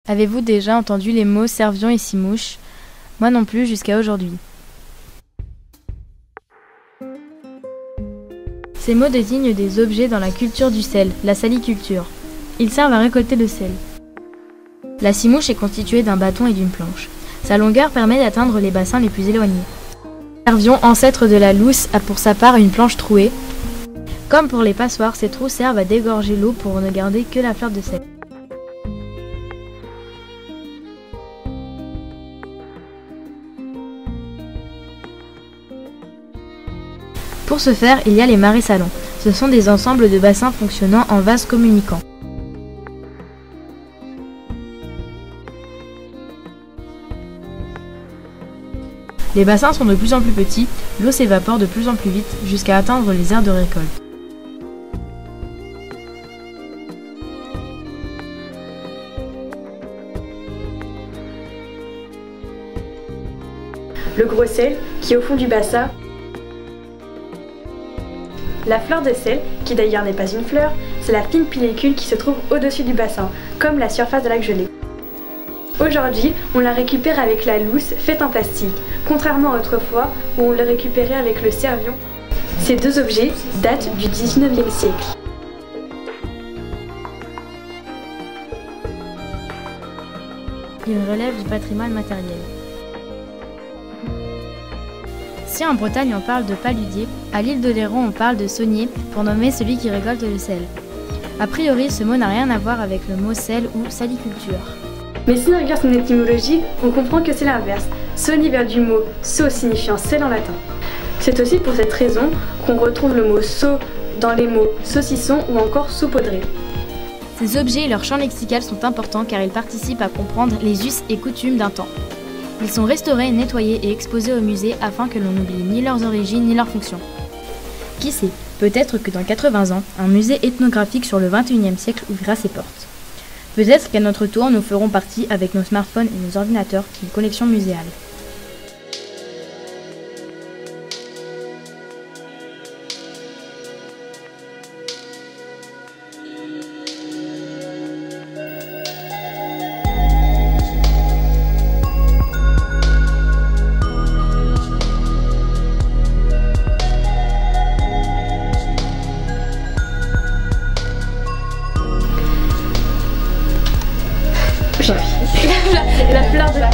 Avez-vous déjà entendu les mots Servion et Simouche? Moi non plus jusqu'à aujourd'hui. Ces mots désignent des objets dans la culture du sel, la saliculture. Ils servent à récolter le sel. La simouche est constituée d'un bâton et d'une planche. Sa longueur permet d'atteindre les bassins les plus éloignés. Le servion, ancêtre de la lousse, a pour sa part une planche trouée. Comme pour les passoires, ces trous servent à dégorger l'eau pour ne garder que la fleur de sel. Pour ce faire, il y a les marais-salons. Ce sont des ensembles de bassins fonctionnant en vases communicants. Les bassins sont de plus en plus petits, l'eau s'évapore de plus en plus vite jusqu'à atteindre les aires de récolte. Le gros sel, qui est au fond du bassin. La fleur de sel, qui d'ailleurs n'est pas une fleur, c'est la fine pellicule qui se trouve au-dessus du bassin, comme la surface de lac gelé. Aujourd'hui, on la récupère avec la lousse faite en plastique, contrairement à autrefois où on le récupérait avec le servion. Ces deux objets datent du 19e siècle. Ils relèvent du patrimoine matériel. Si en Bretagne on parle de paludier, à l'île d'Oléron on parle de saunier pour nommer celui qui récolte le sel. A priori, ce mot n'a rien à voir avec le mot sel ou saliculture. Mais si on regarde son étymologie, on comprend que c'est l'inverse. Saunier vient du mot sau signifiant sel en latin. C'est aussi pour cette raison qu'on retrouve le mot sau dans les mots saucisson ou encore saupoudré. Ces objets et leur champ lexical sont importants car ils participent à comprendre les us et coutumes d'un temps. Ils sont restaurés, nettoyés et exposés au musée afin que l'on n'oublie ni leurs origines ni leurs fonctions. Qui sait, peut-être que dans 80 ans, un musée ethnographique sur le 21e siècle ouvrira ses portes. Peut-être qu'à notre tour, nous ferons partie, avec nos smartphones et nos ordinateurs, d'une collection muséale. La fleur de la